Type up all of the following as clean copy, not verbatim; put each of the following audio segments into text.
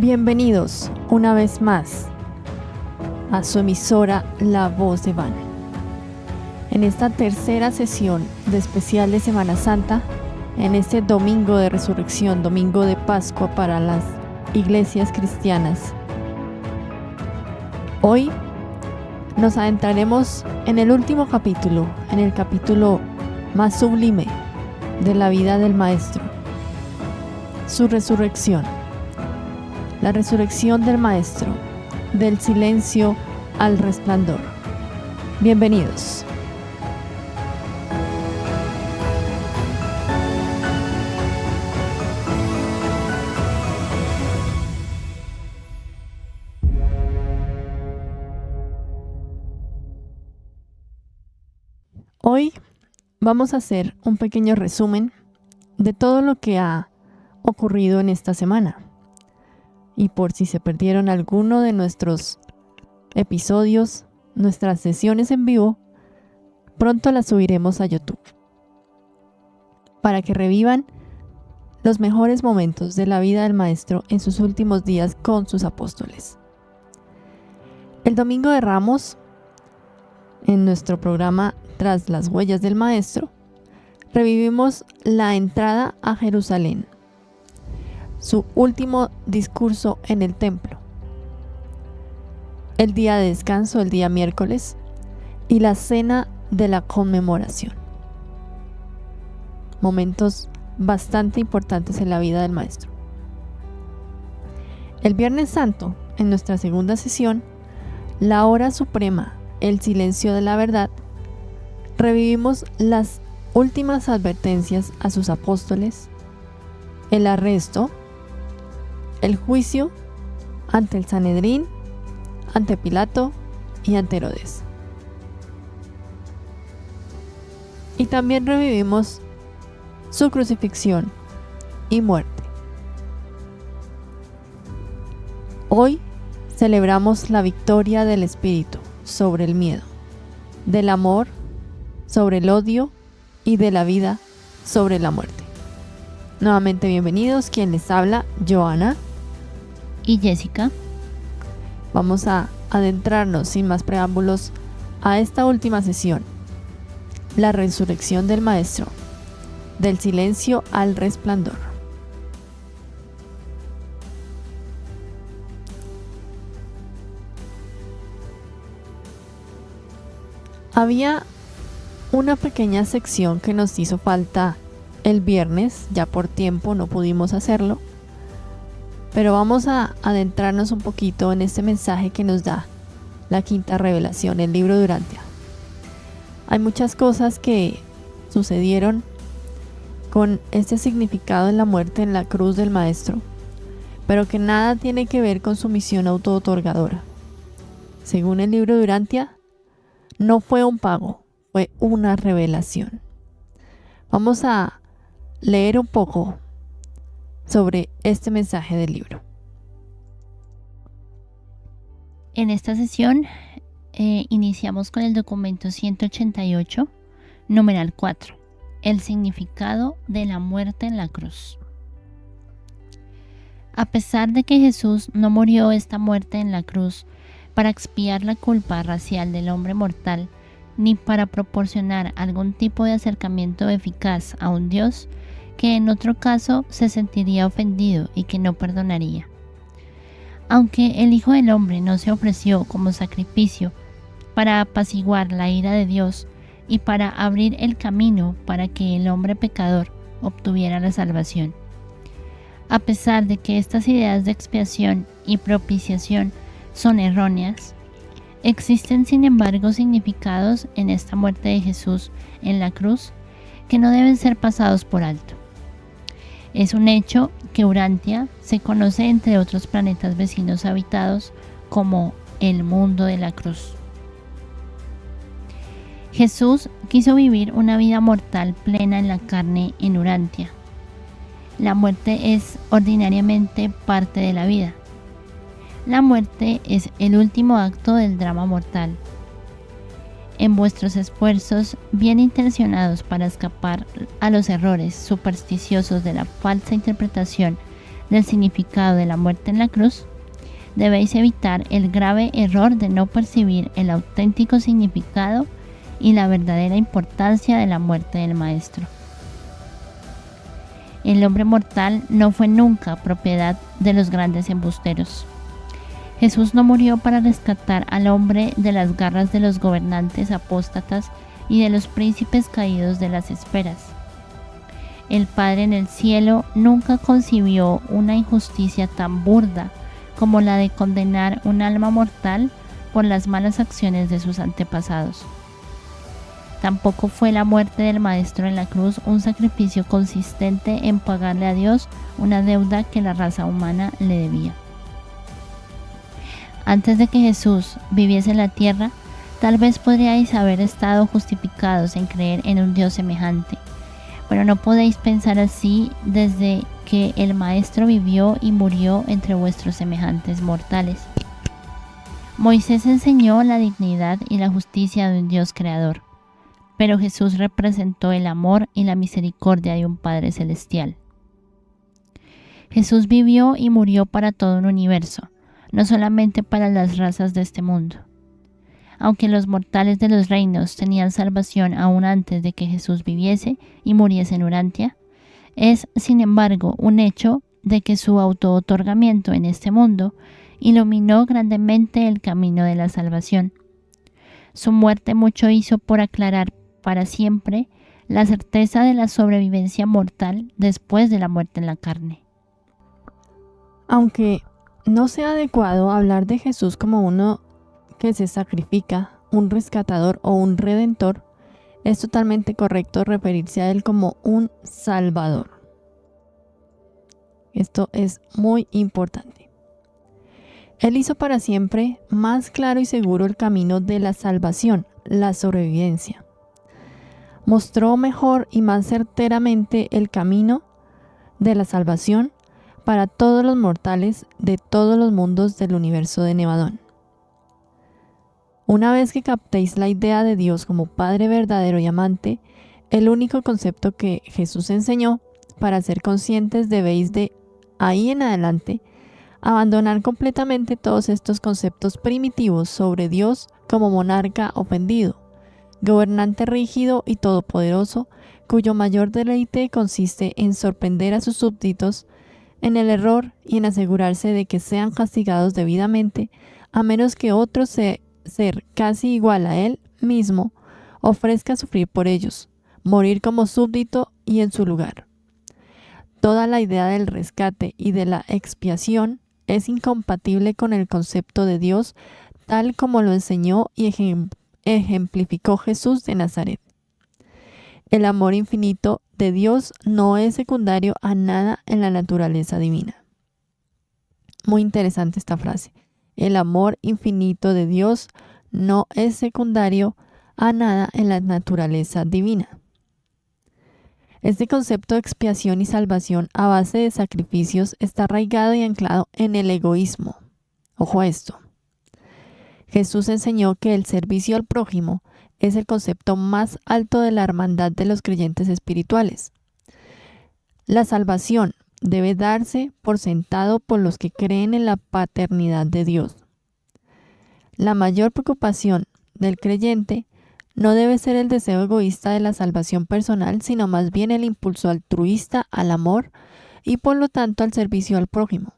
Bienvenidos una vez más a su emisora La Voz de Van. En esta tercera sesión de especial de Semana Santa, en este domingo de resurrección, domingo de Pascua para las iglesias cristianas. Hoy nos adentraremos en el último capítulo, en el capítulo más sublime de la vida del Maestro, su resurrección. La resurrección del Maestro, del silencio al resplandor. Bienvenidos. Hoy vamos a hacer un pequeño resumen de todo lo que ha ocurrido en esta semana. Y por si se perdieron alguno de nuestros episodios, nuestras sesiones en vivo, pronto las subiremos a YouTube para que revivan los mejores momentos de la vida del Maestro en sus últimos días con sus apóstoles. El domingo de Ramos, en nuestro programa Tras las huellas del Maestro, revivimos la entrada a Jerusalén, su último discurso en el templo, el día de descanso, el día miércoles, y la cena de la conmemoración. Momentos bastante importantes en la vida del Maestro. El Viernes Santo, en nuestra segunda sesión, la hora suprema, el silencio de la verdad, revivimos las últimas advertencias a sus apóstoles, el arresto, el juicio ante el Sanedrín, ante Pilato y ante Herodes. Y también revivimos su crucifixión y muerte. Hoy celebramos la victoria del Espíritu sobre el miedo, del amor sobre el odio y de la vida sobre la muerte. Nuevamente bienvenidos, quien les habla, Joana y Jessica. Vamos a adentrarnos sin más preámbulos a esta última sesión, la resurrección del Maestro, del silencio al resplandor. Había una pequeña sección que nos hizo falta el viernes, ya por tiempo no pudimos hacerlo, pero vamos a adentrarnos un poquito en este mensaje que nos da la quinta revelación, el libro de Urantia. Hay muchas cosas que sucedieron con este significado en la muerte en la cruz del Maestro, pero que nada tiene que ver con su misión autootorgadora. Según el libro de Urantia, no fue un pago, fue una revelación. Vamos a leer un poco sobre este mensaje del libro. En esta sesión iniciamos con el documento 188, numeral 4, el significado de la muerte en la cruz. A pesar de que Jesús no murió esta muerte en la cruz para expiar la culpa racial del hombre mortal, ni para proporcionar algún tipo de acercamiento eficaz a un Dios que en otro caso se sentiría ofendido y que no perdonaría. Aunque el Hijo del Hombre no se ofreció como sacrificio para apaciguar la ira de Dios y para abrir el camino para que el hombre pecador obtuviera la salvación. A pesar de que estas ideas de expiación y propiciación son erróneas, existen sin embargo significados en esta muerte de Jesús en la cruz que no deben ser pasados por alto. Es un hecho que Urantia se conoce entre otros planetas vecinos habitados como el mundo de la cruz. Jesús quiso vivir una vida mortal plena en la carne en Urantia. La muerte es ordinariamente parte de la vida. La muerte es el último acto del drama mortal. En vuestros esfuerzos bien intencionados para escapar a los errores supersticiosos de la falsa interpretación del significado de la muerte en la cruz, debéis evitar el grave error de no percibir el auténtico significado y la verdadera importancia de la muerte del Maestro. El hombre mortal no fue nunca propiedad de los grandes embusteros. Jesús no murió para rescatar al hombre de las garras de los gobernantes apóstatas y de los príncipes caídos de las esferas. El Padre en el cielo nunca concibió una injusticia tan burda como la de condenar un alma mortal por las malas acciones de sus antepasados. Tampoco fue la muerte del Maestro en la cruz un sacrificio consistente en pagarle a Dios una deuda que la raza humana le debía. Antes de que Jesús viviese en la tierra, tal vez podríais haber estado justificados en creer en un Dios semejante, pero no podéis pensar así desde que el Maestro vivió y murió entre vuestros semejantes mortales. Moisés enseñó la dignidad y la justicia de un Dios creador, pero Jesús representó el amor y la misericordia de un Padre celestial. Jesús vivió y murió para todo un universo, no solamente para las razas de este mundo. Aunque los mortales de los reinos tenían salvación aún antes de que Jesús viviese y muriese en Urantia, es, sin embargo, un hecho de que su auto-otorgamiento en este mundo iluminó grandemente el camino de la salvación. Su muerte mucho hizo por aclarar para siempre la certeza de la sobrevivencia mortal después de la muerte en la carne. Aunque no sea adecuado hablar de Jesús como uno que se sacrifica, un rescatador o un redentor, es totalmente correcto referirse a él como un salvador. Esto es muy importante. Él hizo para siempre más claro y seguro el camino de la salvación, la sobrevivencia. Mostró mejor y más certeramente el camino de la salvación para todos los mortales de todos los mundos del universo de Nevadón. Una vez que captéis la idea de Dios como Padre verdadero y amante, el único concepto que Jesús enseñó, para ser conscientes debéis de ahí en adelante abandonar completamente todos estos conceptos primitivos sobre Dios como monarca ofendido, gobernante rígido y todopoderoso, cuyo mayor deleite consiste en sorprender a sus súbditos en el error y en asegurarse de que sean castigados debidamente, a menos que otro ser casi igual a él mismo ofrezca sufrir por ellos, morir como súbdito y en su lugar. Toda la idea del rescate y de la expiación es incompatible con el concepto de Dios tal como lo enseñó y ejemplificó Jesús de Nazaret. El amor infinito de Dios no es secundario a nada en la naturaleza divina. Muy interesante esta frase. El amor infinito de Dios no es secundario a nada en la naturaleza divina. Este concepto de expiación y salvación a base de sacrificios está arraigado y anclado en el egoísmo. Ojo a esto. Jesús enseñó que el servicio al prójimo es el concepto más alto de la hermandad de los creyentes espirituales. La salvación debe darse por sentado por los que creen en la paternidad de Dios. La mayor preocupación del creyente no debe ser el deseo egoísta de la salvación personal, sino más bien el impulso altruista al amor y por lo tanto al servicio al prójimo.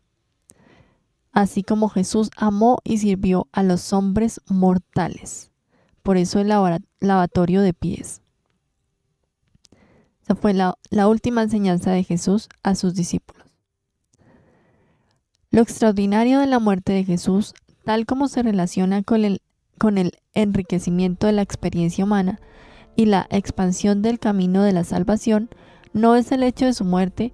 Así como Jesús amó y sirvió a los hombres mortales. Por eso el lavatorio de pies. Esa fue la última enseñanza de Jesús a sus discípulos. Lo extraordinario de la muerte de Jesús, tal como se relaciona con el enriquecimiento de la experiencia humana y la expansión del camino de la salvación, no es el hecho de su muerte,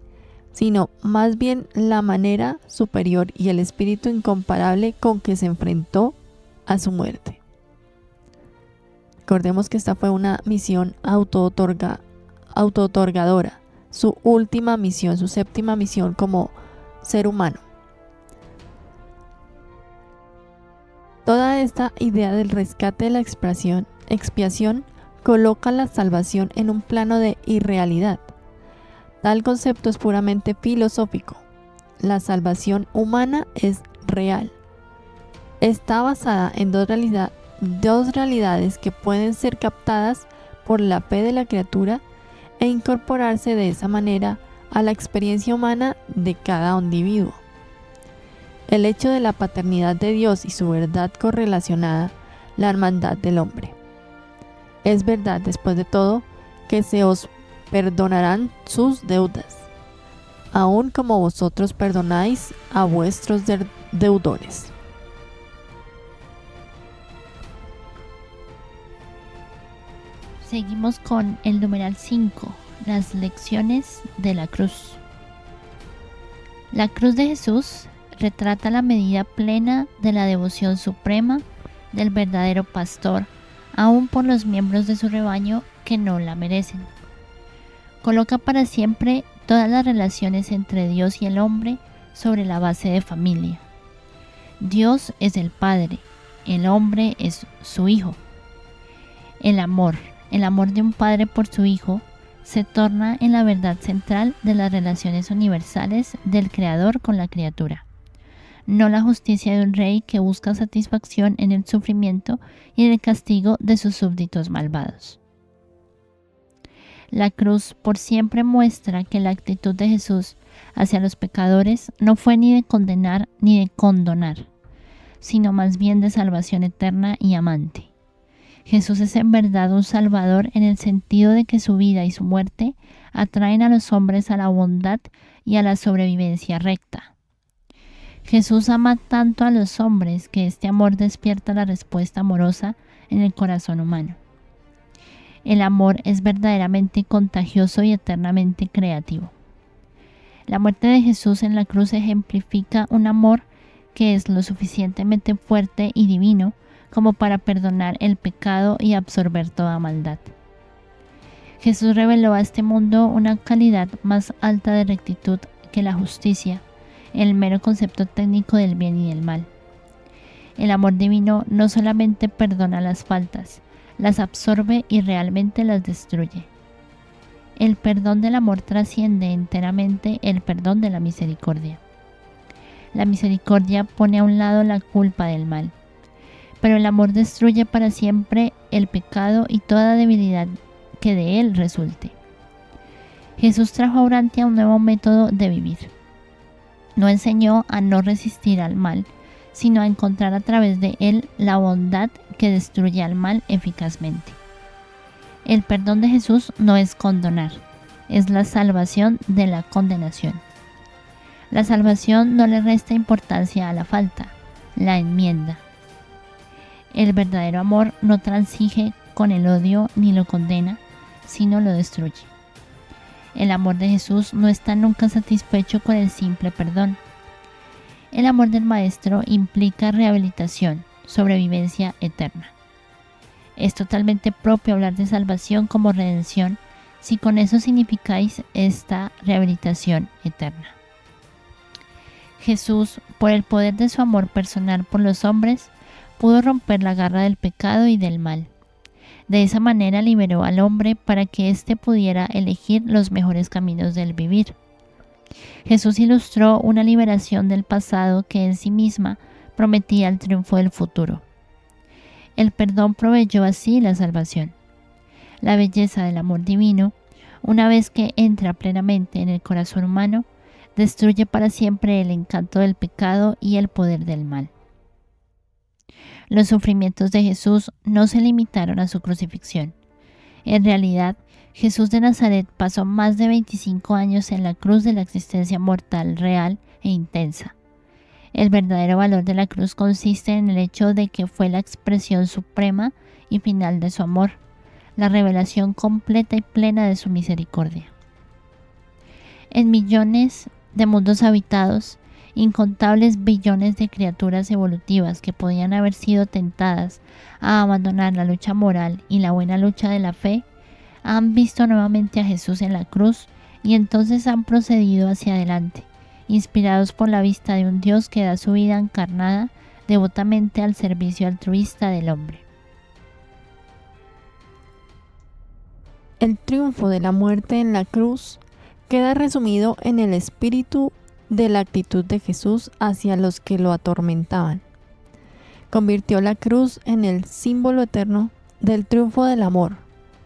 sino más bien la manera superior y el espíritu incomparable con que se enfrentó a su muerte. Recordemos que esta fue una misión autootorgadora, su última misión, su séptima misión como ser humano. Toda esta idea del rescate de la expiación coloca la salvación en un plano de irrealidad. Tal concepto es puramente filosófico. la salvación humana es real. Está basada en dos realidades que pueden ser captadas por la fe de la criatura e incorporarse de esa manera a la experiencia humana de cada individuo. El hecho de la paternidad de Dios y su verdad correlacionada, la hermandad del hombre. Es verdad, después de todo, que se os perdonarán sus deudas, aun como vosotros perdonáis a vuestros deudores. Seguimos con el numeral 5, las lecciones de la cruz. La cruz de Jesús retrata la medida plena de la devoción suprema del verdadero pastor, aun por los miembros de su rebaño que no la merecen. Coloca para siempre todas las relaciones entre Dios y el hombre sobre la base de familia. Dios es el Padre, el hombre es su Hijo. El amor de un padre por su hijo, se torna en la verdad central de las relaciones universales del Creador con la criatura, no la justicia de un rey que busca satisfacción en el sufrimiento y en el castigo de sus súbditos malvados. La cruz por siempre muestra que la actitud de Jesús hacia los pecadores no fue ni de condenar ni de condonar, sino más bien de salvación eterna y amante. Jesús es en verdad un Salvador en el sentido de que su vida y su muerte atraen a los hombres a la bondad y a la sobrevivencia recta. Jesús ama tanto a los hombres que este amor despierta la respuesta amorosa en el corazón humano. El amor es verdaderamente contagioso y eternamente creativo. La muerte de Jesús en la cruz ejemplifica un amor que es lo suficientemente fuerte y divino como para perdonar el pecado y absorber toda maldad. Jesús reveló a este mundo una calidad más alta de rectitud que la justicia, el mero concepto técnico del bien y del mal. El amor divino no solamente perdona las faltas, las absorbe y realmente las destruye. El perdón del amor trasciende enteramente el perdón de la misericordia. La misericordia pone a un lado la culpa del mal, pero el amor destruye para siempre el pecado y toda debilidad que de él resulte. Jesús trajo a Urantia un nuevo método de vivir. No enseñó a no resistir al mal, sino a encontrar a través de él la bondad que destruye al mal eficazmente. El perdón de Jesús no es condonar, es la salvación de la condenación. La salvación no le resta importancia a la falta, la enmienda. El verdadero amor no transige con el odio ni lo condena, sino lo destruye. El amor de Jesús no está nunca satisfecho con el simple perdón. El amor del Maestro implica rehabilitación, sobrevivencia eterna. Es totalmente propio hablar de salvación como redención, si con eso significáis esta rehabilitación eterna. Jesús, por el poder de su amor personal por los hombres, pudo romper la garra del pecado y del mal. De esa manera liberó al hombre para que éste pudiera elegir los mejores caminos del vivir. Jesús ilustró una liberación del pasado que en sí misma prometía el triunfo del futuro. El perdón proveyó así la salvación. La belleza del amor divino, una vez que entra plenamente en el corazón humano, destruye para siempre el encanto del pecado y el poder del mal. Los sufrimientos de Jesús no se limitaron a su crucifixión. En realidad, Jesús de Nazaret pasó más de 25 años en la cruz de la existencia mortal real e intensa. El verdadero valor de la cruz consiste en el hecho de que fue la expresión suprema y final de su amor, la revelación completa y plena de su misericordia. En millones de mundos habitados, incontables billones de criaturas evolutivas que podían haber sido tentadas a abandonar la lucha moral y la buena lucha de la fe, han visto nuevamente a Jesús en la cruz y entonces han procedido hacia adelante, inspirados por la vista de un Dios que da su vida encarnada devotamente al servicio altruista del hombre. El triunfo de la muerte en la cruz queda resumido en el espíritu de la actitud de Jesús hacia los que lo atormentaban. Convirtió la cruz en el símbolo eterno del triunfo del amor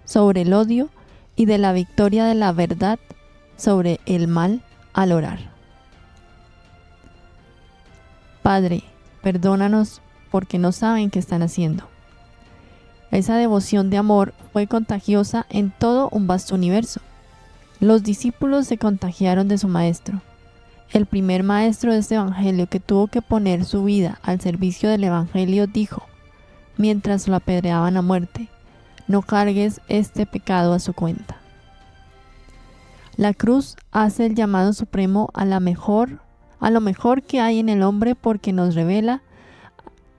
sobre el odio y de la victoria de la verdad sobre el mal al orar. Padre, perdónanos porque no saben qué están haciendo. Esa devoción de amor fue contagiosa en todo un vasto universo. Los discípulos se contagiaron de su maestro. El primer maestro de este evangelio que tuvo que poner su vida al servicio del evangelio dijo, mientras lo apedreaban a muerte, no cargues este pecado a su cuenta. La cruz hace el llamado supremo a lo mejor que hay en el hombre porque nos revela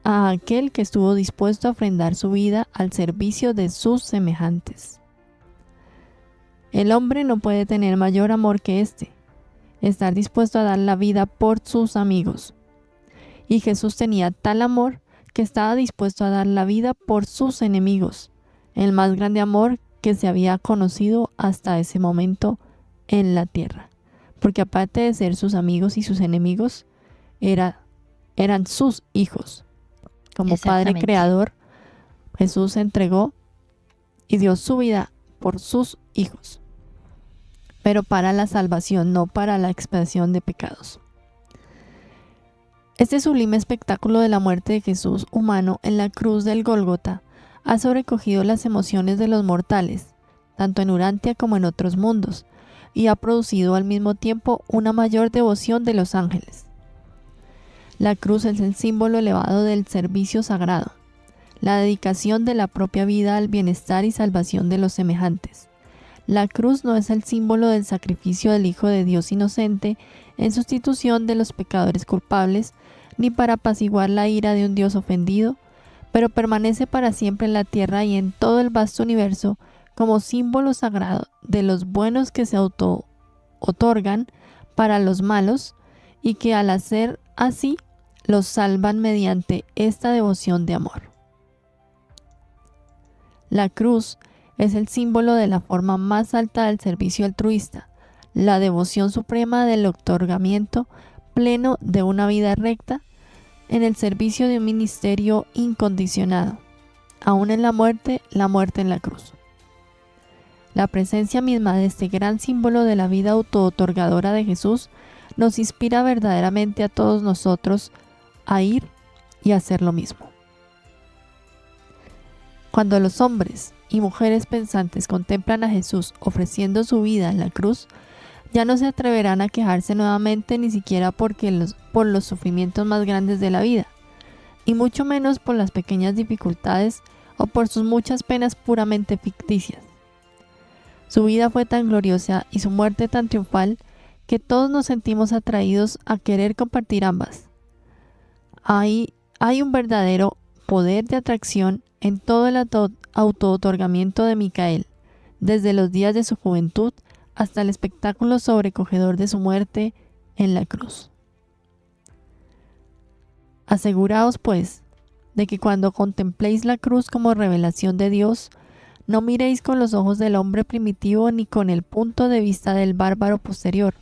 a aquel que estuvo dispuesto a ofrendar su vida al servicio de sus semejantes. El hombre no puede tener mayor amor que este, estar dispuesto a dar la vida por sus amigos. Y Jesús tenía tal amor que estaba dispuesto a dar la vida por sus enemigos, el más grande amor que se había conocido hasta ese momento en la tierra. Porque aparte de ser sus amigos y sus enemigos, eran sus hijos. Como Padre Creador, Jesús se entregó y dio su vida por sus hijos, pero para la salvación, no para la expiación de pecados. Este sublime espectáculo de la muerte de Jesús humano en la cruz del Gólgota ha sobrecogido las emociones de los mortales, tanto en Urantia como en otros mundos, y ha producido al mismo tiempo una mayor devoción de los ángeles. La cruz es el símbolo elevado del servicio sagrado, la dedicación de la propia vida al bienestar y salvación de los semejantes. La cruz no es el símbolo del sacrificio del Hijo de Dios inocente en sustitución de los pecadores culpables, ni para apaciguar la ira de un Dios ofendido, pero permanece para siempre en la tierra y en todo el vasto universo como símbolo sagrado de los buenos que se auto-otorgan para los malos y que al hacer así los salvan mediante esta devoción de amor. La cruz es el símbolo de la forma más alta del servicio altruista, la devoción suprema del otorgamiento pleno de una vida recta en el servicio de un ministerio incondicionado, aún en la muerte en la cruz. La presencia misma de este gran símbolo de la vida auto-otorgadora de Jesús nos inspira verdaderamente a todos nosotros a ir y hacer lo mismo. Cuando los hombres y mujeres pensantes contemplan a Jesús ofreciendo su vida en la cruz, ya no se atreverán a quejarse nuevamente ni siquiera por los sufrimientos más grandes de la vida, y mucho menos por las pequeñas dificultades o por sus muchas penas puramente ficticias. Su vida fue tan gloriosa y su muerte tan triunfal que todos nos sentimos atraídos a querer compartir ambas. Hay un verdadero poder de atracción en todo el auto-otorgamiento de Micael, desde los días de su juventud hasta el espectáculo sobrecogedor de su muerte en la cruz. Aseguraos, pues, de que cuando contempléis la cruz como revelación de Dios, no miréis con los ojos del hombre primitivo ni con el punto de vista del bárbaro posterior,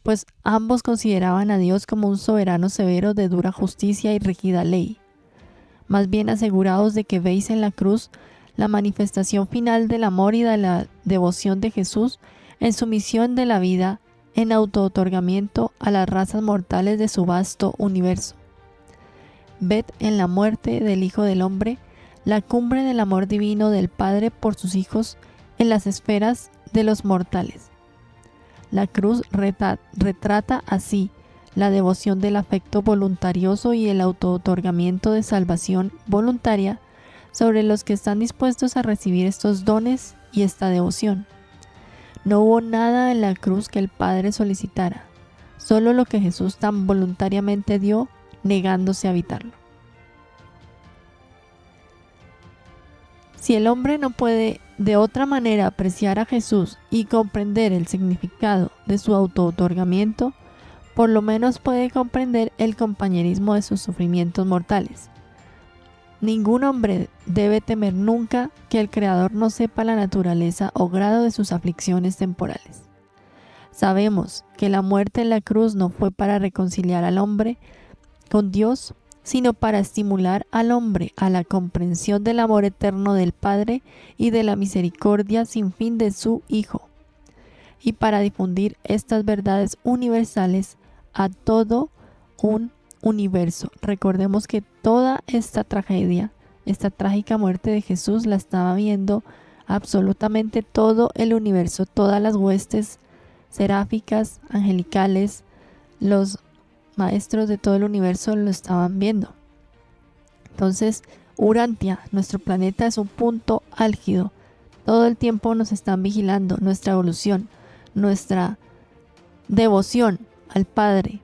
pues ambos consideraban a Dios como un soberano severo de dura justicia y rígida ley. Más bien aseguraos de que veis en la cruz la manifestación final del amor y de la devoción de Jesús en su misión de la vida en auto-otorgamiento a las razas mortales de su vasto universo. Ved en la muerte del Hijo del Hombre la cumbre del amor divino del Padre por sus hijos en las esferas de los mortales. La cruz retrata así la devoción del afecto voluntarioso y el auto-otorgamiento de salvación voluntaria sobre los que están dispuestos a recibir estos dones y esta devoción. No hubo nada en la cruz que el Padre solicitara, solo lo que Jesús tan voluntariamente dio, negándose a evitarlo. Si el hombre no puede de otra manera apreciar a Jesús y comprender el significado de su auto-otorgamiento, por lo menos puede comprender el compañerismo de sus sufrimientos mortales. Ningún hombre debe temer nunca que el Creador no sepa la naturaleza o grado de sus aflicciones temporales. Sabemos que la muerte en la cruz no fue para reconciliar al hombre con Dios, sino para estimular al hombre a la comprensión del amor eterno del Padre y de la misericordia sin fin de su Hijo, y para difundir estas verdades universales a todo un universo. Recordemos que toda esta tragedia, esta trágica muerte de Jesús, la estaba viendo absolutamente todo el universo, todas las huestes seráficas, angelicales, los maestros de todo el universo lo estaban viendo. Entonces, Urantia, nuestro planeta, es un punto álgido. Todo el tiempo nos están vigilando nuestra evolución, nuestra devoción al Padre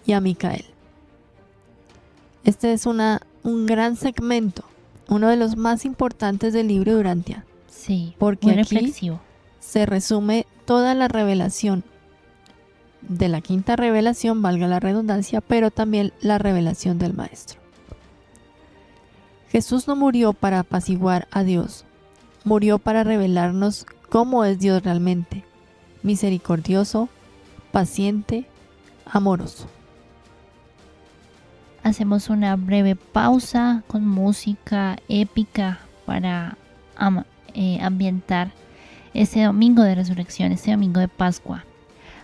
y a Micael. Este es un gran segmento, uno de los más importantes del libro de Urantia. Sí, porque muy aquí reflexivo. se resume toda la revelación de la quinta revelación, valga la redundancia, pero también la revelación del Maestro. Jesús no murió para apaciguar a Dios, murió para revelarnos cómo es Dios realmente, misericordioso, paciente, amoroso. Hacemos una breve pausa con música épica para ambientar este domingo de resurrección, este domingo de Pascua.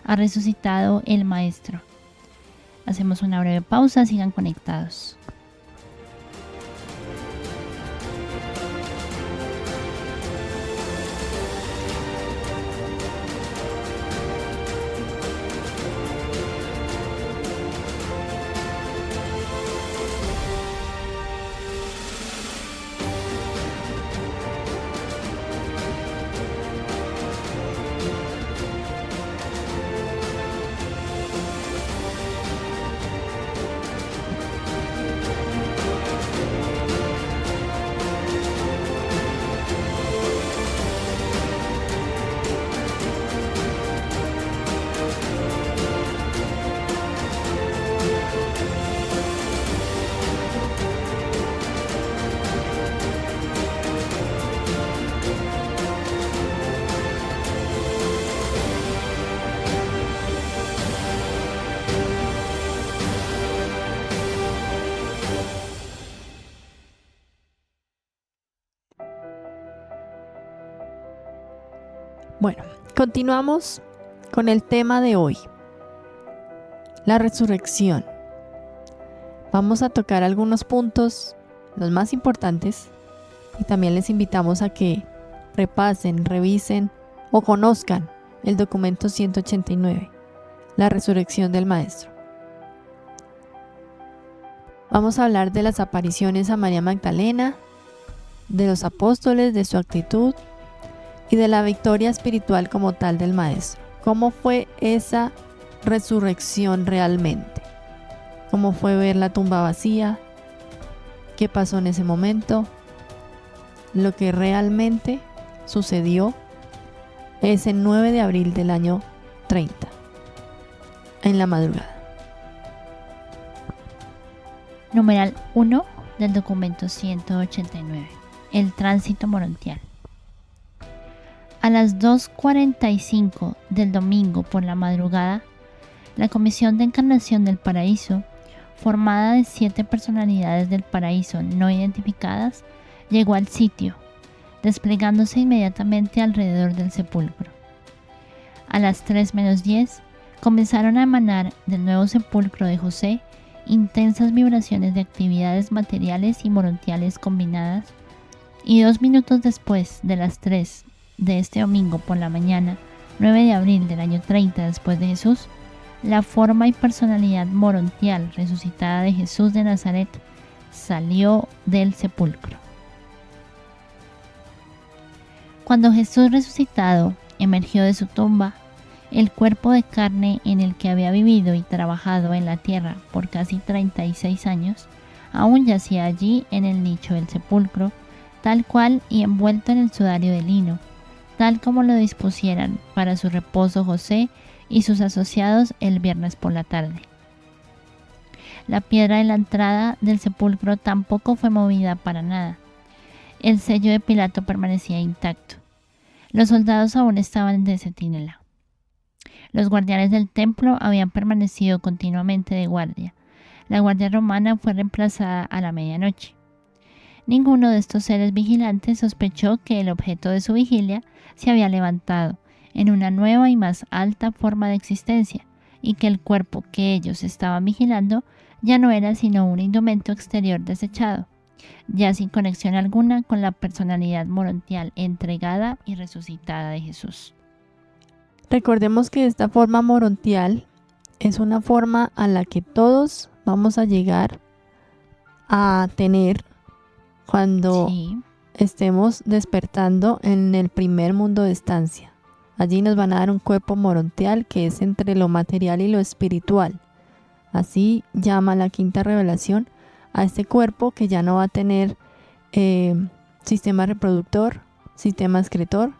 Ha resucitado el Maestro. Hacemos una breve pausa, sigan conectados. Bueno, continuamos con el tema de hoy, la resurrección. Vamos a tocar algunos puntos, los más importantes, y también les invitamos a que repasen, revisen o conozcan el documento 189, la resurrección del Maestro. Vamos a hablar de las apariciones a María Magdalena, de los apóstoles, de su actitud y de la victoria espiritual como tal del Maestro. ¿Cómo fue esa resurrección realmente? ¿Cómo fue ver la tumba vacía? ¿Qué pasó en ese momento? Lo que realmente sucedió ese 9 de abril del año 30, en la madrugada. Numeral 1 del documento 189. El tránsito morontial. A las 2:45 del domingo por la madrugada, la Comisión de Encarnación del Paraíso, formada de 7 personalidades del paraíso no identificadas, llegó al sitio, desplegándose inmediatamente alrededor del sepulcro. A las 3:10 comenzaron a emanar del nuevo sepulcro de José intensas vibraciones de actividades materiales y morontiales combinadas, y 2 minutos después de las 3 de este domingo por la mañana, 9 de abril del año 30 después de Jesús, la forma y personalidad morontial resucitada de Jesús de Nazaret salió del sepulcro. Cuando Jesús resucitado emergió de su tumba, el cuerpo de carne en el que había vivido y trabajado en la tierra por casi 36 años, aún yacía allí en el nicho del sepulcro, tal cual y envuelto en el sudario de lino, tal como lo dispusieran para su reposo José y sus asociados el viernes por la tarde. La piedra de la entrada del sepulcro tampoco fue movida para nada. El sello de Pilato permanecía intacto. Los soldados aún estaban de centinela. Los guardianes del templo habían permanecido continuamente de guardia. La guardia romana fue reemplazada a la medianoche. Ninguno de estos seres vigilantes sospechó que el objeto de su vigilia se había levantado en una nueva y más alta forma de existencia, y que el cuerpo que ellos estaban vigilando ya no era sino un indumento exterior desechado, ya sin conexión alguna con la personalidad morontial entregada y resucitada de Jesús. Recordemos que esta forma morontial es una forma a la que todos vamos a llegar a tener cuando estemos despertando en el primer mundo de estancia. Allí nos van a dar un cuerpo morontial que es entre lo material y lo espiritual. Así llama la quinta revelación a este cuerpo que ya no va a tener sistema reproductor, sistema excretor.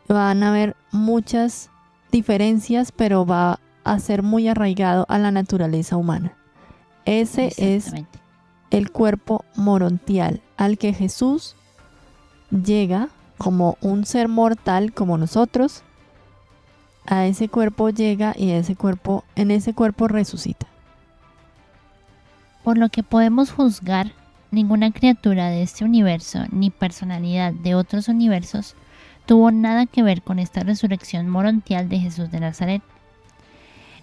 Van a haber muchas diferencias, pero va a ser muy arraigado a la naturaleza humana. Ese es el cuerpo morontial al que Jesús llega como un ser mortal como nosotros. A ese cuerpo llega y en ese cuerpo resucita. Por lo que podemos juzgar, ninguna criatura de este universo ni personalidad de otros universos tuvo nada que ver con esta resurrección morontial de Jesús de Nazaret.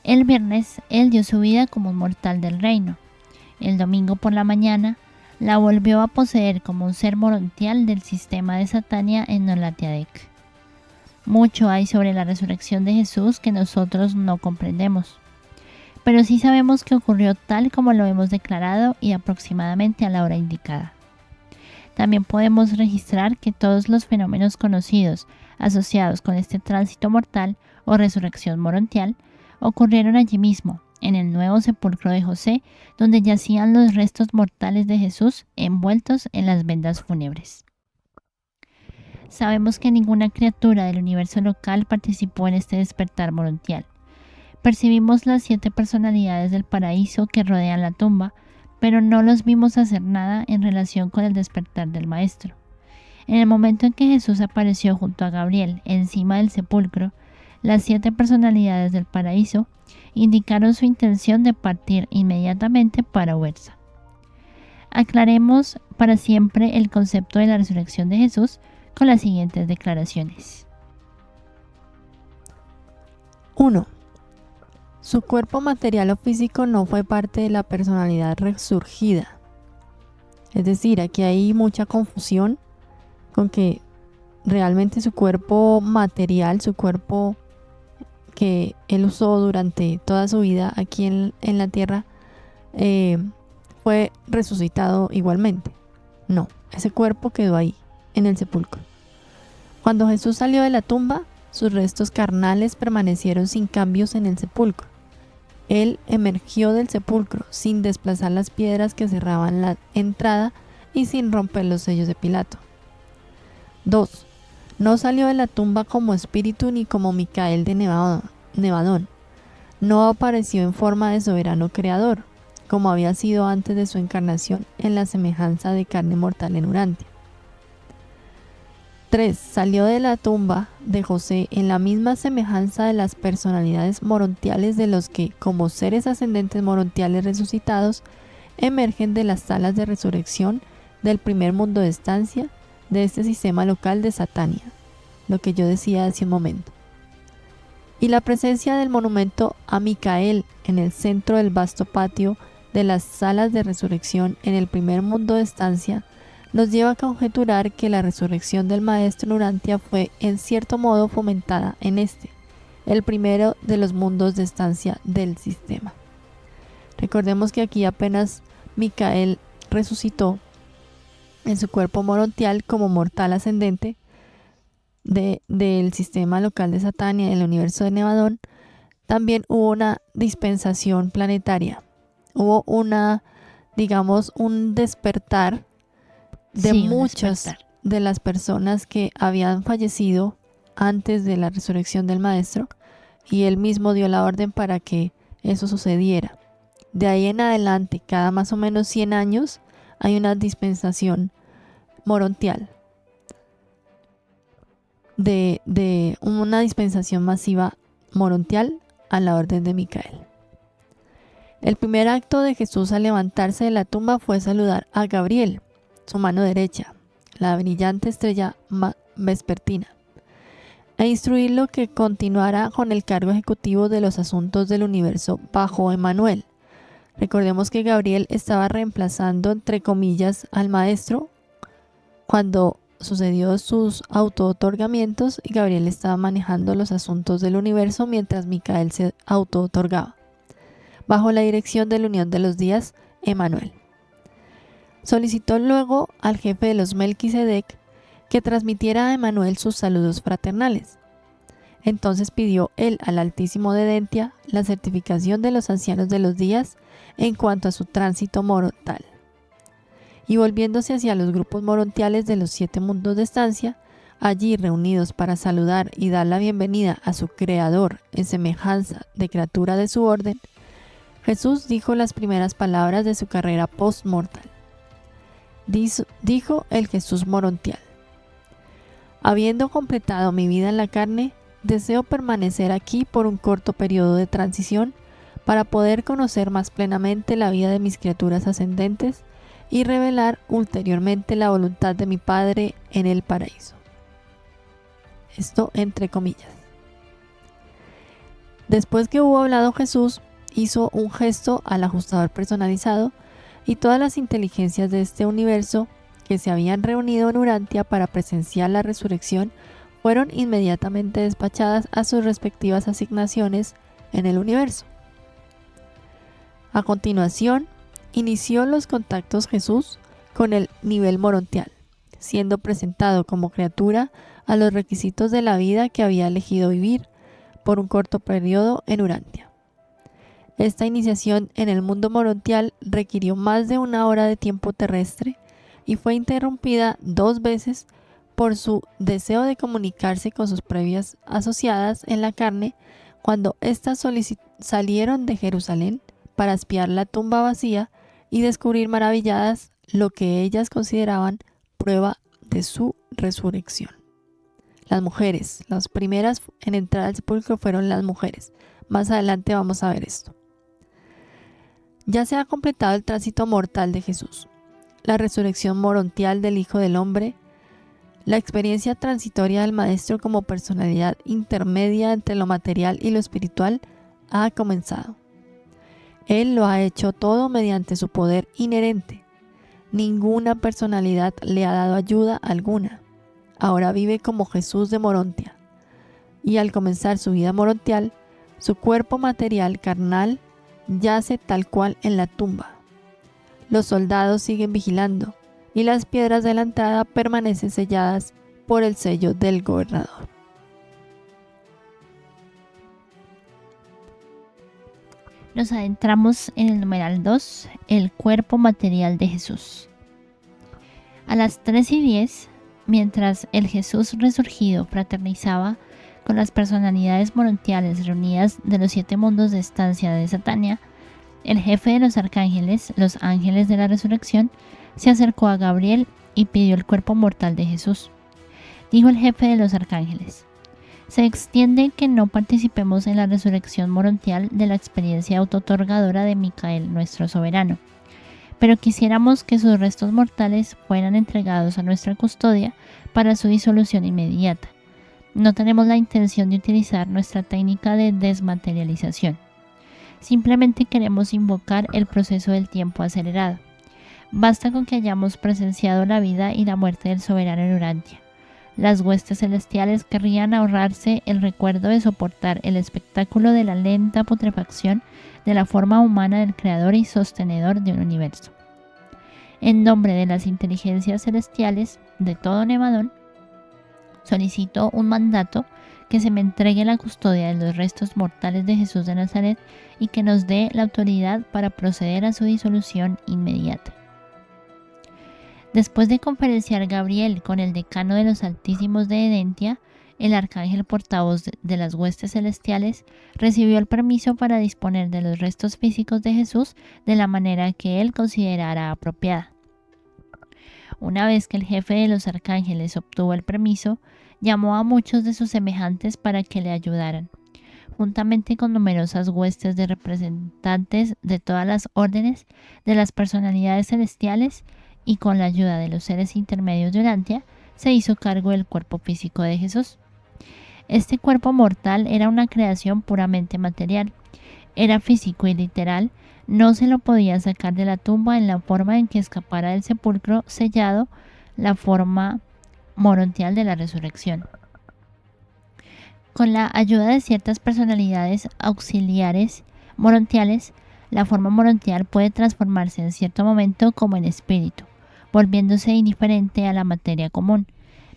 El viernes, él dio su vida como un mortal del reino. El domingo por la mañana, la volvió a poseer como un ser morontial del sistema de Satania en Nolatiadec. Mucho hay sobre la resurrección de Jesús que nosotros no comprendemos, pero sí sabemos que ocurrió tal como lo hemos declarado y aproximadamente a la hora indicada. También podemos registrar que todos los fenómenos conocidos asociados con este tránsito mortal o resurrección morontial ocurrieron allí mismo, en el nuevo sepulcro de José, donde yacían los restos mortales de Jesús envueltos en las vendas fúnebres. Sabemos que ninguna criatura del universo local participó en este despertar morontial. Percibimos las 7 personalidades del paraíso que rodean la tumba, pero no los vimos hacer nada en relación con el despertar del Maestro. En el momento en que Jesús apareció junto a Gabriel encima del sepulcro, las 7 personalidades del paraíso indicaron su intención de partir inmediatamente para Huerza. Aclaremos para siempre el concepto de la resurrección de Jesús con las siguientes declaraciones. 1. Su cuerpo material o físico no fue parte de la personalidad resurgida. Es decir, aquí hay mucha confusión con que realmente su cuerpo material, su cuerpo que él usó durante toda su vida aquí en la tierra, fue resucitado igualmente. No, ese cuerpo quedó ahí, en el sepulcro. Cuando Jesús salió de la tumba, sus restos carnales permanecieron sin cambios en el sepulcro. Él emergió del sepulcro sin desplazar las piedras que cerraban la entrada y sin romper los sellos de Pilato. 2. No salió de la tumba como espíritu ni como Micael de Nevadón. No apareció en forma de soberano creador, como había sido antes de su encarnación en la semejanza de carne mortal en Urantia. 3. Salió de la tumba de José en la misma semejanza de las personalidades morontiales de los que, como seres ascendentes morontiales resucitados, emergen de las salas de resurrección del primer mundo de estancia de este sistema local de Satania, lo que yo decía hace un momento. Y la presencia del monumento a Micael en el centro del vasto patio de las salas de resurrección en el primer mundo de estancia nos lleva a conjeturar que la resurrección del Maestro en Urantia fue en cierto modo fomentada en este, el primero de los mundos de estancia del sistema. Recordemos que aquí apenas Micael resucitó en su cuerpo morontial como mortal ascendente del sistema local de Satania, del universo de Nevadón, también hubo una dispensación planetaria. Hubo un despertar de muchas de las personas que habían fallecido antes de la resurrección del Maestro, y él mismo dio la orden para que eso sucediera. De ahí en adelante, cada más o menos 100 años, hay una dispensación morontial, de una dispensación masiva morontial a la orden de Micael. El primer acto de Jesús al levantarse de la tumba fue saludar a Gabriel, su mano derecha, la brillante estrella vespertina, e instruirlo que continuara con el cargo ejecutivo de los asuntos del universo bajo Emmanuel. Recordemos que Gabriel estaba reemplazando, entre comillas, al maestro cuando sucedió sus auto-otorgamientos, y Gabriel estaba manejando los asuntos del universo mientras Micael se auto-otorgaba, bajo la dirección de la Unión de los Días, Emmanuel. Solicitó luego al jefe de los Melquisedec que transmitiera a Emmanuel sus saludos fraternales. Entonces pidió él al Altísimo de Dentia la certificación de los ancianos de los días en cuanto a su tránsito morontal. Y volviéndose hacia los grupos morontiales de los 7 mundos de estancia, allí reunidos para saludar y dar la bienvenida a su Creador en semejanza de criatura de su orden, Jesús dijo las primeras palabras de su carrera post-mortal. Dijo el Jesús morontial: habiendo completado mi vida en la carne, deseo permanecer aquí por un corto periodo de transición para poder conocer más plenamente la vida de mis criaturas ascendentes y revelar ulteriormente la voluntad de mi Padre en el paraíso. Esto entre comillas. Después que hubo hablado Jesús, hizo un gesto al ajustador personalizado, y todas las inteligencias de este universo que se habían reunido en Urantia para presenciar la resurrección fueron inmediatamente despachadas a sus respectivas asignaciones en el universo. A continuación, inició los contactos Jesús con el nivel morontial, siendo presentado como criatura a los requisitos de la vida que había elegido vivir por un corto periodo en Urantia. Esta iniciación en el mundo morontial requirió más de 1 hora de tiempo terrestre y fue interrumpida 2 veces por su deseo de comunicarse con sus previas asociadas en la carne cuando éstas salieron de Jerusalén para espiar la tumba vacía y descubrir maravilladas lo que ellas consideraban prueba de su resurrección. Las mujeres, las primeras en entrar al sepulcro fueron las mujeres. Más adelante vamos a ver esto. Ya se ha completado el tránsito mortal de Jesús, la resurrección morontial del Hijo del Hombre, la experiencia transitoria del Maestro como personalidad intermedia entre lo material y lo espiritual ha comenzado. Él lo ha hecho todo mediante su poder inherente. Ninguna personalidad le ha dado ayuda alguna. Ahora vive como Jesús de Morontia, y al comenzar su vida morontial, su cuerpo material carnal yace tal cual en la tumba. Los soldados siguen vigilando y las piedras de la entrada permanecen selladas por el sello del gobernador. Nos adentramos en el numeral 2, el cuerpo material de Jesús. A las 3:10, mientras el Jesús resurgido fraternizaba con las personalidades morontiales reunidas de los 7 mundos de estancia de Satania, el jefe de los arcángeles, los ángeles de la resurrección, se acercó a Gabriel y pidió el cuerpo mortal de Jesús. Dijo el jefe de los arcángeles: se extiende que no participemos en la resurrección morontial de la experiencia autootorgadora de Micael, nuestro soberano, pero quisiéramos que sus restos mortales fueran entregados a nuestra custodia para su disolución inmediata. No tenemos la intención de utilizar nuestra técnica de desmaterialización. Simplemente queremos invocar el proceso del tiempo acelerado. Basta con que hayamos presenciado la vida y la muerte del soberano en Urantia. Las huestes celestiales querrían ahorrarse el recuerdo de soportar el espectáculo de la lenta putrefacción de la forma humana del creador y sostenedor de un universo. En nombre de las inteligencias celestiales de todo Nevadón, solicito un mandato que se me entregue la custodia de los restos mortales de Jesús de Nazaret y que nos dé la autoridad para proceder a su disolución inmediata. Después de conferenciar Gabriel con el decano de los Altísimos de Edentia, el arcángel portavoz de las huestes celestiales recibió el permiso para disponer de los restos físicos de Jesús de la manera que él considerara apropiada. Una vez que el jefe de los arcángeles obtuvo el permiso, llamó a muchos de sus semejantes para que le ayudaran. juntamente con numerosas huestes de representantes de todas las órdenes de las personalidades celestiales y con la ayuda de los seres intermedios de Urantia, se hizo cargo del cuerpo físico de Jesús. Este cuerpo mortal era una creación puramente material, era físico y literal, no se lo podía sacar de la tumba en la forma en que escapara del sepulcro sellado, la forma morontial de la resurrección. Con la ayuda de ciertas personalidades auxiliares morontiales, la forma morontial puede transformarse en cierto momento como en espíritu, volviéndose indiferente a la materia común,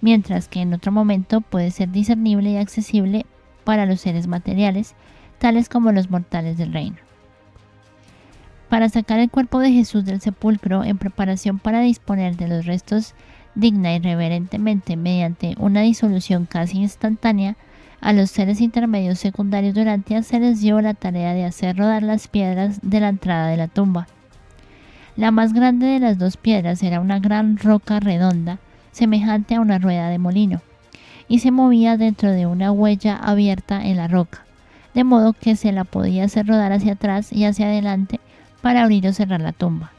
mientras que en otro momento puede ser discernible y accesible para los seres materiales, tales como los mortales del reino. Para sacar el cuerpo de Jesús del sepulcro en preparación para disponer de los restos digna y reverentemente mediante una disolución casi instantánea, a los seres intermedios secundarios de Urantia se les dio la tarea de hacer rodar las piedras de la entrada de la tumba. La más grande de las dos piedras era una gran roca redonda, semejante a una rueda de molino, y se movía dentro de una huella abierta en la roca, de modo que se la podía hacer rodar hacia atrás y hacia adelante para abrir o cerrar la tumba.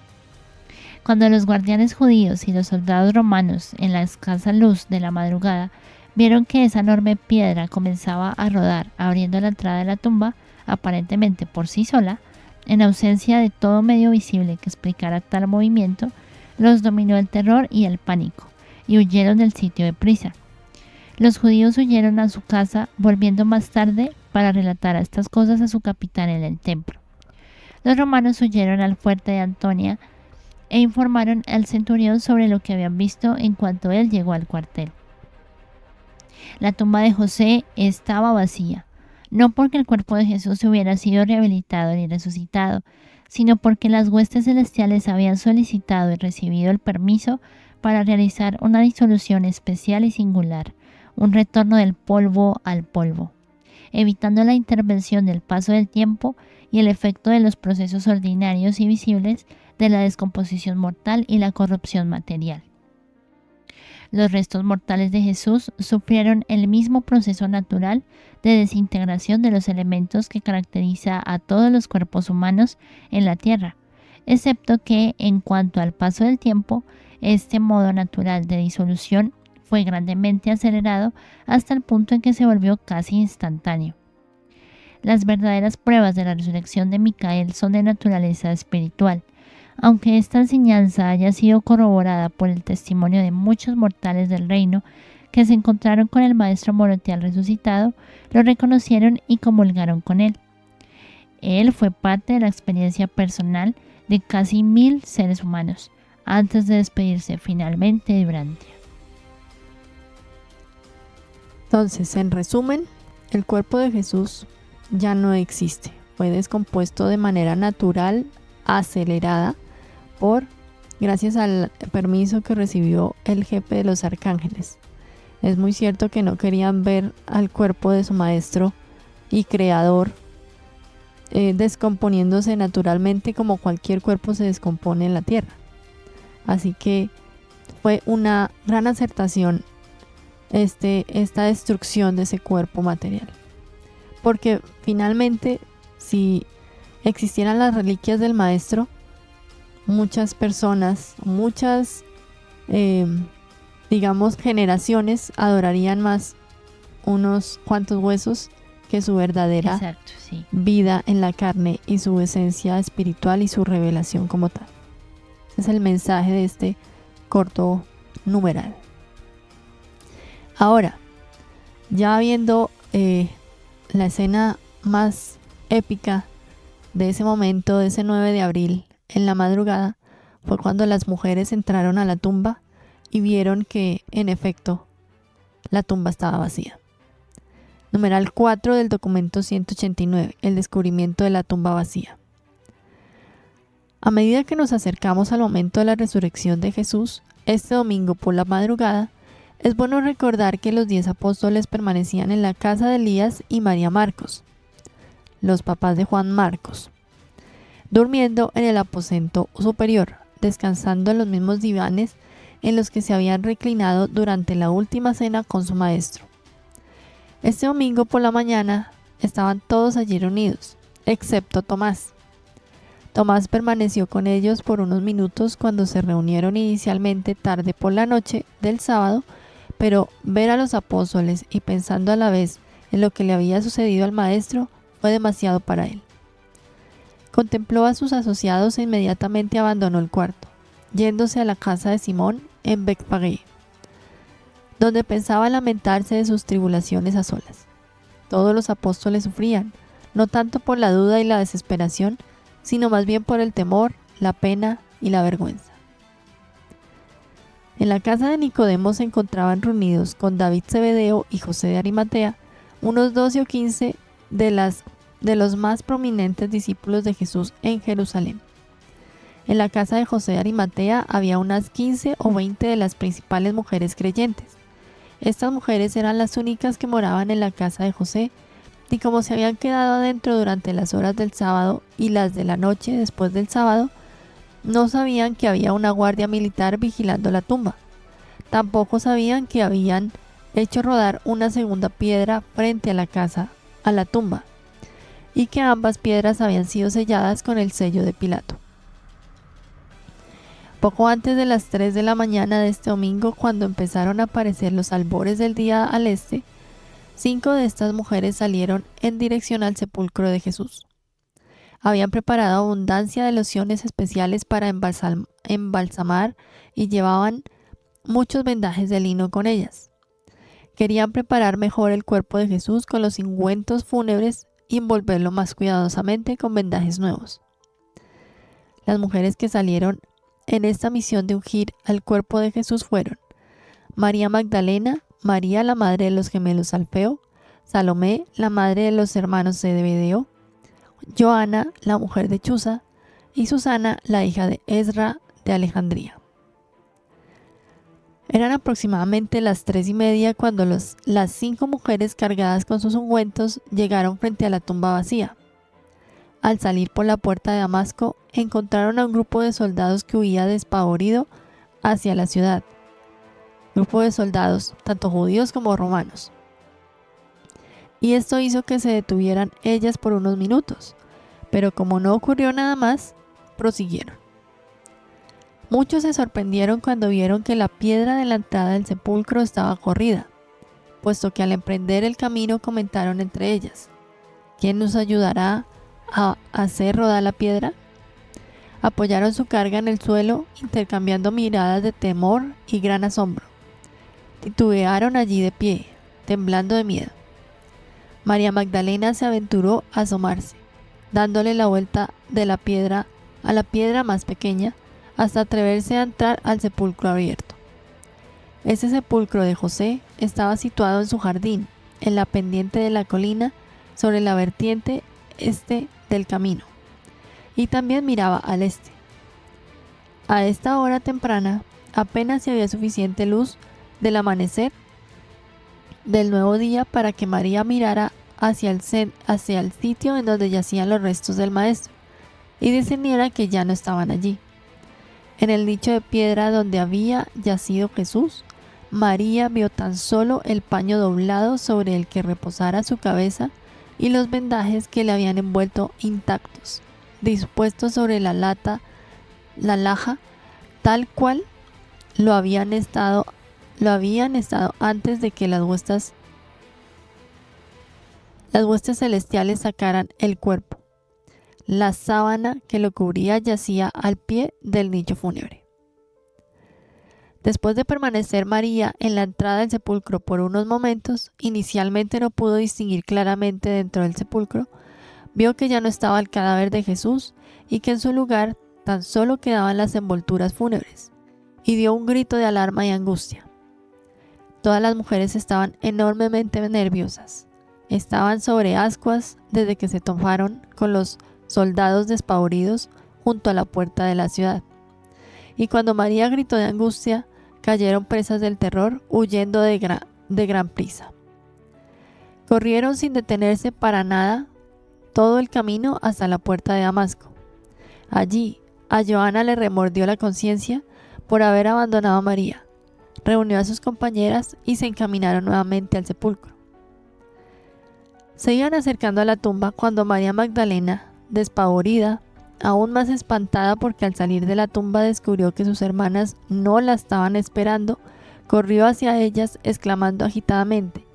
Cuando los guardianes judíos y los soldados romanos, en la escasa luz de la madrugada, vieron que esa enorme piedra comenzaba a rodar abriendo la entrada de la tumba, aparentemente por sí sola, en ausencia de todo medio visible que explicara tal movimiento, los dominó el terror y el pánico, y huyeron del sitio deprisa. Los judíos huyeron a su casa, volviendo más tarde para relatar estas cosas a su capitán en el templo. Los romanos huyeron al fuerte de Antonia e informaron al centurión sobre lo que habían visto en cuanto él llegó al cuartel. La tumba de José estaba vacía, no porque el cuerpo de Jesús hubiera sido rehabilitado ni resucitado, sino porque las huestes celestiales habían solicitado y recibido el permiso para realizar una disolución especial y singular, un retorno del polvo al polvo, evitando la intervención del paso del tiempo y el efecto de los procesos ordinarios y visibles de la descomposición mortal y la corrupción material. Los restos mortales de Jesús sufrieron el mismo proceso natural de desintegración de los elementos que caracteriza a todos los cuerpos humanos en la tierra, excepto que, en cuanto al paso del tiempo, este modo natural de disolución fue grandemente acelerado hasta el punto en que se volvió casi instantáneo. Las verdaderas pruebas de la resurrección de Micael son de naturaleza espiritual. Aunque esta enseñanza haya sido corroborada por el testimonio de muchos mortales del reino que se encontraron con el maestro morontial resucitado, lo reconocieron y comulgaron con él. Él fue parte de la experiencia personal de casi 1000 seres humanos, antes de despedirse finalmente de Urantia. Entonces, en resumen, el cuerpo de Jesús ya no existe. Fue descompuesto de manera natural, acelerada, gracias al permiso que recibió el jefe de los arcángeles. Es muy cierto que no querían ver al cuerpo de su maestro y creador descomponiéndose naturalmente como cualquier cuerpo se descompone en la tierra. Así que fue una gran acertación esta destrucción de ese cuerpo material. Porque finalmente, si existieran las reliquias del maestro, muchas personas, generaciones adorarían más unos cuantos huesos que su verdadera vida en la carne y su esencia espiritual y su revelación como tal. Ese es el mensaje de este corto numeral. Ahora, ya viendo la escena más épica de ese momento, de ese 9 de abril, en la madrugada, fue cuando las mujeres entraron a la tumba y vieron que, en efecto, la tumba estaba vacía. Numeral 4 del documento 189, el descubrimiento de la tumba vacía. A medida que nos acercamos al momento de la resurrección de Jesús, este domingo por la madrugada, es bueno recordar que los 10 apóstoles permanecían en la casa de Elías y María Marcos, los papás de Juan Marcos, durmiendo en el aposento superior, descansando en los mismos divanes en los que se habían reclinado durante la última cena con su maestro. Este domingo por la mañana, estaban todos allí reunidos, excepto Tomás. Tomás permaneció con ellos por unos minutos cuando se reunieron inicialmente tarde por la noche del sábado, pero ver a los apóstoles y pensando a la vez en lo que le había sucedido al maestro fue demasiado para él. Contempló a sus asociados e inmediatamente abandonó el cuarto, yéndose a la casa de Simón en Betfagé, donde pensaba lamentarse de sus tribulaciones a solas. Todos los apóstoles sufrían, no tanto por la duda y la desesperación, sino más bien por el temor, la pena y la vergüenza. En la casa de Nicodemo se encontraban reunidos con David Zebedeo y José de Arimatea unos 12 o 15 de los más prominentes discípulos de Jesús en Jerusalén. En la casa de José de Arimatea había unas 15 o 20 de las principales mujeres creyentes. Estas mujeres eran las únicas que moraban en la casa de José, y como se habían quedado adentro durante las horas del sábado y las de la noche después del sábado, no sabían que había una guardia militar vigilando la tumba. Tampoco sabían que habían hecho rodar una segunda piedra frente a la tumba, y que ambas piedras habían sido selladas con el sello de Pilato. Poco antes de las 3 de la mañana de este domingo, cuando empezaron a aparecer los albores del día al este, 5 de estas mujeres salieron en dirección al sepulcro de Jesús. Habían preparado abundancia de lociones especiales para embalsamar y llevaban muchos vendajes de lino con ellas. Querían preparar mejor el cuerpo de Jesús con los ungüentos fúnebres y envolverlo más cuidadosamente con vendajes nuevos. Las mujeres que salieron en esta misión de ungir al cuerpo de Jesús fueron María Magdalena, María la madre de los gemelos Alfeo, Salomé la madre de los hermanos Zebedeo, Joana la mujer de Chuza y Susana la hija de Esdra de Alejandría. Eran aproximadamente las 3:30 cuando las 5 mujeres cargadas con sus ungüentos llegaron frente a la tumba vacía. Al salir por la puerta de Damasco, encontraron a un grupo de soldados que huía despavorido hacia la ciudad. Grupo de soldados, tanto judíos como romanos. Y esto hizo que se detuvieran ellas por unos minutos, pero como no ocurrió nada más, prosiguieron. Muchos se sorprendieron cuando vieron que la piedra de la entrada del sepulcro estaba corrida, puesto que al emprender el camino comentaron entre ellas: ¿quién nos ayudará a hacer rodar la piedra? Apoyaron su carga en el suelo, intercambiando miradas de temor y gran asombro. Titubearon allí de pie, temblando de miedo. María Magdalena se aventuró a asomarse, dándole la vuelta de la piedra a la piedra más pequeña, hasta atreverse a entrar al sepulcro abierto. Ese sepulcro de José estaba situado en su jardín, en la pendiente de la colina, sobre la vertiente este del camino, y también miraba al este. A esta hora temprana, apenas si había suficiente luz del amanecer del nuevo día para que María mirara hacia el sitio en donde yacían los restos del maestro y discerniera que ya no estaban allí. En el nicho de piedra donde había yacido Jesús, María vio tan solo el paño doblado sobre el que reposara su cabeza y los vendajes que le habían envuelto intactos, dispuestos sobre la laja, tal cual lo habían estado antes de que las huestes celestiales sacaran el cuerpo. La sábana que lo cubría yacía al pie del nicho fúnebre. Después de permanecer María en la entrada del sepulcro por unos momentos, inicialmente no pudo distinguir claramente dentro del sepulcro. Vio que ya no estaba el cadáver de Jesús y que en su lugar tan solo quedaban las envolturas fúnebres, y dio un grito de alarma y angustia. Todas las mujeres estaban enormemente nerviosas. Estaban sobre ascuas desde que se toparon con los soldados despavoridos junto a la puerta de la ciudad. Y cuando María gritó de angustia, cayeron presas del terror, huyendo de gran prisa. Corrieron sin detenerse para nada todo el camino hasta la puerta de Damasco. Allí, a Joana le remordió la conciencia por haber abandonado a María. Reunió a sus compañeras y se encaminaron nuevamente al sepulcro. Se iban acercando a la tumba cuando María Magdalena, despavorida, aún más espantada porque al salir de la tumba descubrió que sus hermanas no la estaban esperando, corrió hacia ellas exclamando agitadamente: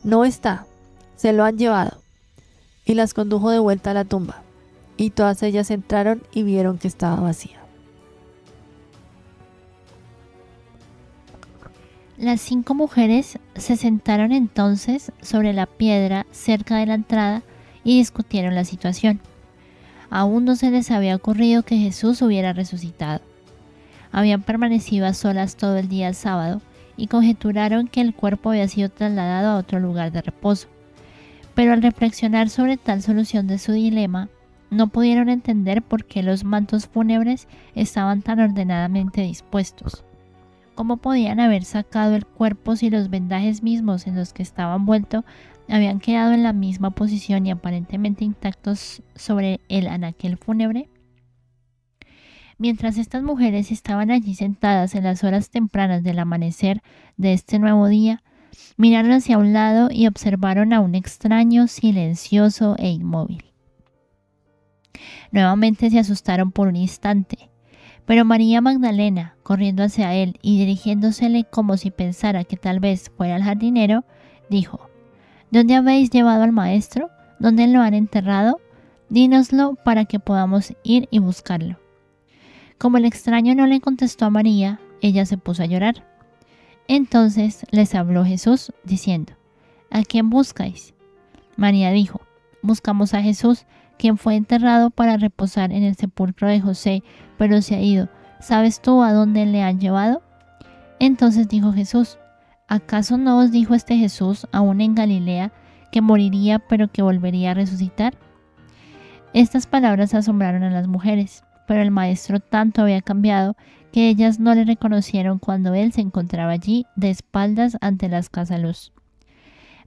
«No está, se lo han llevado», y las condujo de vuelta a la tumba, y todas ellas entraron y vieron que estaba vacía. Las 5 mujeres se sentaron entonces sobre la piedra cerca de la entrada y discutieron la situación. Aún no se les había ocurrido que Jesús hubiera resucitado. Habían permanecido a solas todo el día sábado y conjeturaron que el cuerpo había sido trasladado a otro lugar de reposo. Pero al reflexionar sobre tal solución de su dilema, no pudieron entender por qué los mantos fúnebres estaban tan ordenadamente dispuestos. ¿Cómo podían haber sacado el cuerpo si los vendajes mismos en los que estaba envuelto habían quedado en la misma posición y aparentemente intactos sobre el anaquel fúnebre? Mientras estas mujeres estaban allí sentadas en las horas tempranas del amanecer de este nuevo día, miraron hacia un lado y observaron a un extraño silencioso e inmóvil. Nuevamente se asustaron por un instante. Pero María Magdalena, corriendo hacia él y dirigiéndosele como si pensara que tal vez fuera el jardinero, dijo: «¿Dónde habéis llevado al maestro? ¿Dónde lo han enterrado? Dínoslo para que podamos ir y buscarlo». Como el extraño no le contestó a María, ella se puso a llorar. Entonces les habló Jesús, diciendo: «¿A quién buscáis?». María dijo: «Buscamos a Jesús, quien fue enterrado para reposar en el sepulcro de José, pero se ha ido. ¿Sabes tú a dónde le han llevado?». Entonces dijo Jesús: «¿Acaso no os dijo este Jesús aún en Galilea que moriría pero que volvería a resucitar?». Estas palabras asombraron a las mujeres, pero el maestro tanto había cambiado que ellas no le reconocieron cuando él se encontraba allí de espaldas ante la escasa luz.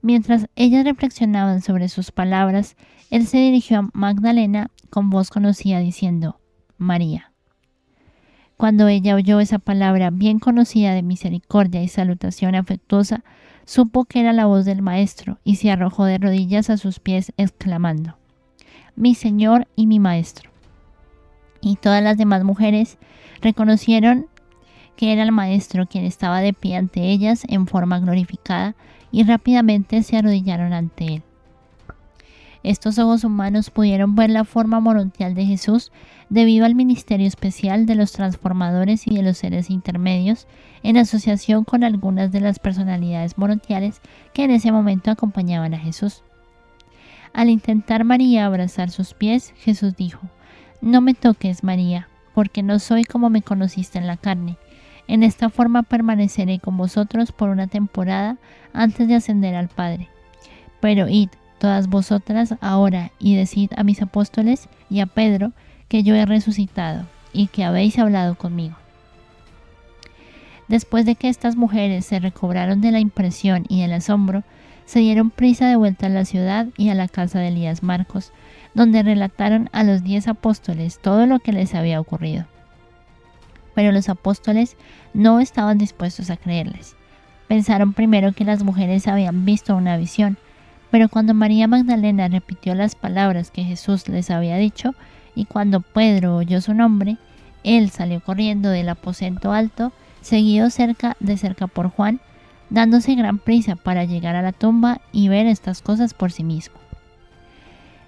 Mientras ellas reflexionaban sobre sus palabras, él se dirigió a Magdalena con voz conocida diciendo: «María». Cuando ella oyó esa palabra bien conocida de misericordia y salutación afectuosa, supo que era la voz del Maestro y se arrojó de rodillas a sus pies exclamando: «Mi Señor y mi Maestro». Y todas las demás mujeres reconocieron que era el Maestro quien estaba de pie ante ellas en forma glorificada, y rápidamente se arrodillaron ante él. Estos ojos humanos pudieron ver la forma morontial de Jesús debido al ministerio especial de los transformadores y de los seres intermedios, en asociación con algunas de las personalidades morontiales que en ese momento acompañaban a Jesús. Al intentar María abrazar sus pies, Jesús dijo: «No me toques, María, porque no soy como me conociste en la carne. En esta forma permaneceré con vosotros por una temporada antes de ascender al Padre. Pero id, todas vosotras, ahora y decid a mis apóstoles y a Pedro que yo he resucitado y que habéis hablado conmigo». Después de que estas mujeres se recobraron de la impresión y del asombro, se dieron prisa de vuelta a la ciudad y a la casa de Elías Marcos, donde relataron a los 10 apóstoles todo lo que les había ocurrido. Pero los apóstoles no estaban dispuestos a creerles. Pensaron primero que las mujeres habían visto una visión, pero cuando María Magdalena repitió las palabras que Jesús les había dicho, y cuando Pedro oyó su nombre, él salió corriendo del aposento alto, seguido de cerca por Juan, dándose gran prisa para llegar a la tumba y ver estas cosas por sí mismo.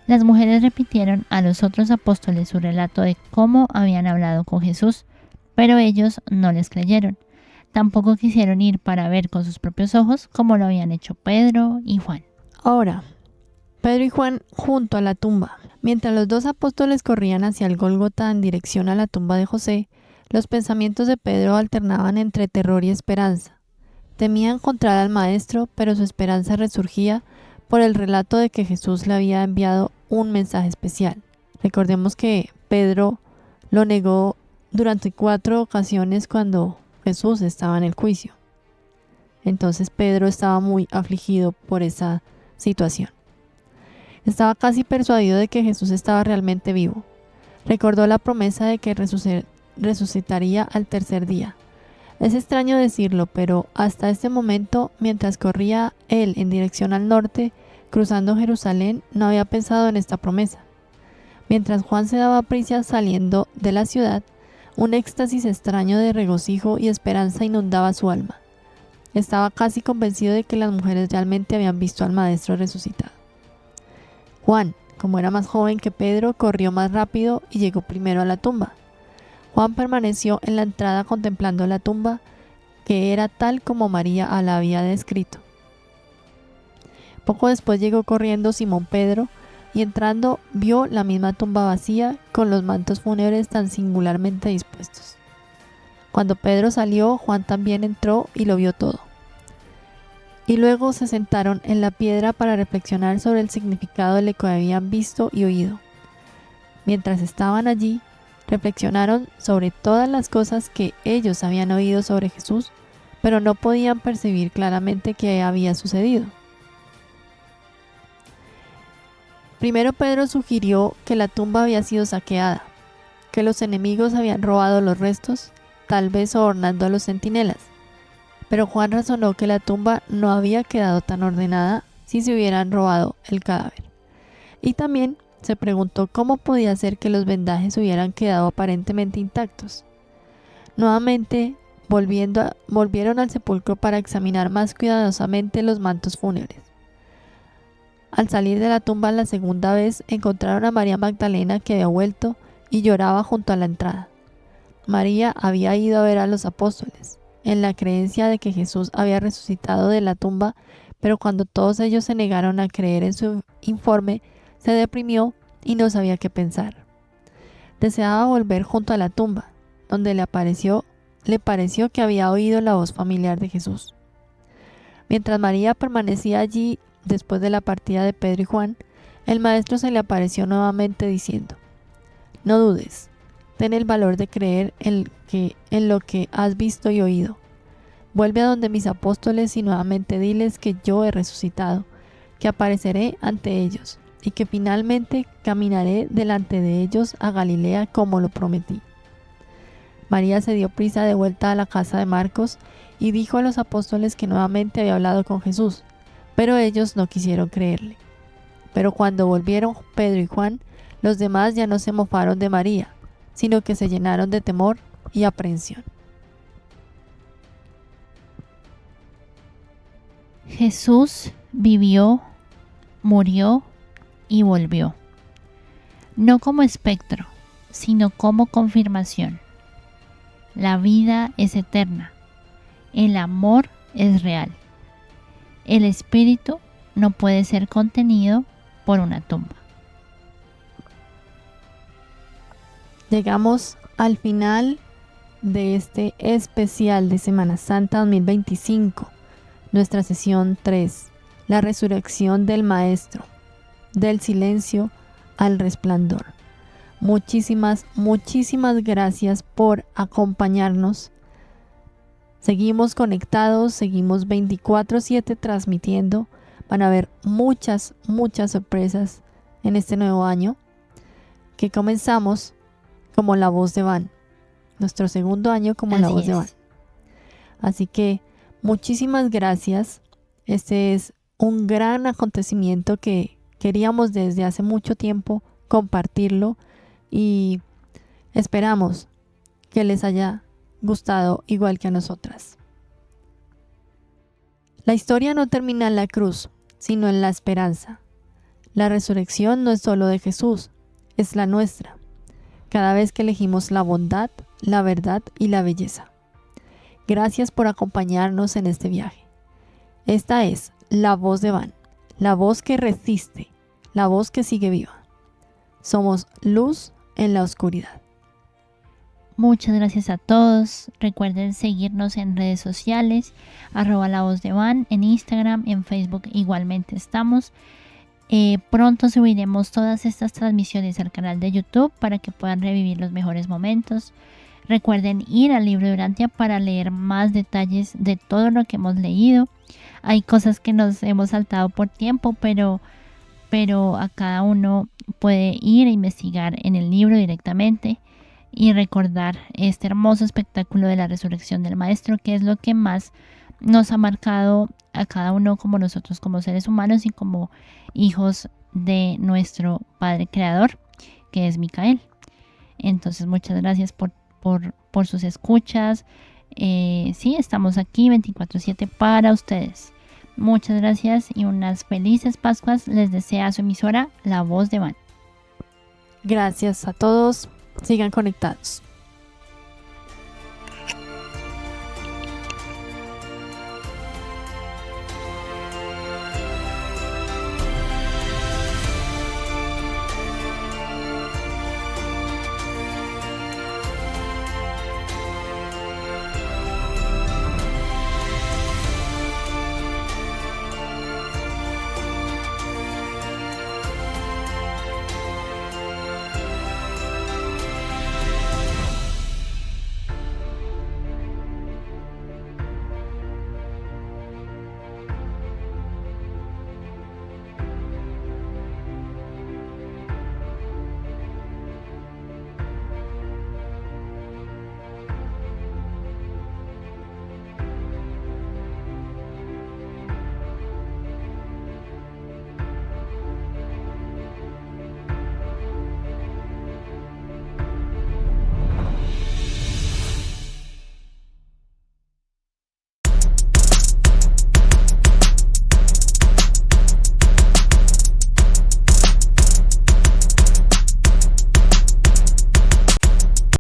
Las mujeres repitieron a los otros apóstoles su relato de cómo habían hablado con Jesús, pero ellos no les creyeron. Tampoco quisieron ir para ver con sus propios ojos como lo habían hecho Pedro y Juan. Ahora, Pedro y Juan junto a la tumba. Mientras los 2 apóstoles corrían hacia el Gólgota en dirección a la tumba de José, los pensamientos de Pedro alternaban entre terror y esperanza. Temía encontrar al Maestro, pero su esperanza resurgía por el relato de que Jesús le había enviado un mensaje especial. Recordemos que Pedro lo negó durante 4 ocasiones cuando Jesús estaba en el juicio. Entonces Pedro estaba muy afligido por esa situación. Estaba casi persuadido de que Jesús estaba realmente vivo. Recordó la promesa de que resucitaría al tercer día. Es extraño decirlo, pero hasta este momento, mientras corría él en dirección al norte, cruzando Jerusalén, no había pensado en esta promesa. Mientras Juan se daba prisa saliendo de la ciudad, un éxtasis extraño de regocijo y esperanza inundaba su alma. Estaba casi convencido de que las mujeres realmente habían visto al Maestro resucitado. Juan, como era más joven que Pedro, corrió más rápido y llegó primero a la tumba. Juan permaneció en la entrada contemplando la tumba, que era tal como María la había descrito. Poco después llegó corriendo Simón Pedro y entrando vio la misma tumba vacía con los mantos fúnebres tan singularmente dispuestos. Cuando Pedro salió, Juan también entró y lo vio todo. Y luego se sentaron en la piedra para reflexionar sobre el significado de lo que habían visto y oído. Mientras estaban allí, reflexionaron sobre todas las cosas que ellos habían oído sobre Jesús, pero no podían percibir claramente qué había sucedido. Primero Pedro sugirió que la tumba había sido saqueada, que los enemigos habían robado los restos, tal vez sobornando a los centinelas. Pero Juan razonó que la tumba no había quedado tan ordenada si se hubieran robado el cadáver. Y también se preguntó cómo podía ser que los vendajes hubieran quedado aparentemente intactos. Nuevamente volvieron al sepulcro para examinar más cuidadosamente los mantos fúnebres. Al salir de la tumba la segunda vez, encontraron a María Magdalena, que había vuelto y lloraba junto a la entrada. María había ido a ver a los apóstoles, en la creencia de que Jesús había resucitado de la tumba, pero cuando todos ellos se negaron a creer en su informe, se deprimió y no sabía qué pensar. Deseaba volver junto a la tumba, donde le pareció que había oído la voz familiar de Jesús. Mientras María permanecía allí después de la partida de Pedro y Juan, el Maestro se le apareció nuevamente diciendo: «No dudes, ten el valor de creer en lo que has visto y oído. Vuelve a donde mis apóstoles y nuevamente diles que yo he resucitado, que apareceré ante ellos y que finalmente caminaré delante de ellos a Galilea como lo prometí». María se dio prisa de vuelta a la casa de Marcos y dijo a los apóstoles que nuevamente había hablado con Jesús, pero ellos no quisieron creerle. Pero cuando volvieron Pedro y Juan, los demás ya no se mofaron de María, sino que se llenaron de temor y aprehensión. Jesús vivió, murió y volvió. No como espectro, sino como confirmación. La vida es eterna. El amor es real. El espíritu no puede ser contenido por una tumba. Llegamos al final de este especial de Semana Santa 2025, nuestra sesión 3, la resurrección del Maestro, del silencio al resplandor. Muchísimas gracias por acompañarnos. Seguimos conectados, seguimos 24/7 transmitiendo. Van a haber muchas sorpresas en este nuevo año que comenzamos como La Voz de Van, nuestro segundo año como La Voz de Van. Así que muchísimas gracias. Este es un gran acontecimiento que queríamos desde hace mucho tiempo compartirlo y esperamos que les haya gustado igual que a nosotras. La historia no termina en la cruz, sino en la esperanza. La resurrección no es solo de Jesús, es la nuestra. Cada vez que elegimos la bondad, la verdad y la belleza. Gracias por acompañarnos en este viaje. Esta es La Voz de Van, la voz que resiste, la voz que sigue viva. Somos luz en la oscuridad. Muchas gracias a todos. Recuerden seguirnos en redes sociales, @lavozdeván, en Instagram, en Facebook igualmente estamos. Pronto subiremos todas estas transmisiones al canal de YouTube para que puedan revivir los mejores momentos. Recuerden ir al libro de Urantia para leer más detalles de todo lo que hemos leído. Hay cosas que nos hemos saltado por tiempo, pero a cada uno puede ir a investigar en el libro directamente y recordar este hermoso espectáculo de la resurrección del Maestro, que es lo que más nos ha marcado a cada uno como nosotros, como seres humanos y como hijos de nuestro Padre Creador, que es Micael. Entonces, muchas gracias por sus escuchas. Sí, estamos aquí 24/7 para ustedes. Muchas gracias y unas felices Pascuas les desea su emisora La Voz de Van. Gracias a todos. Sigan conectados.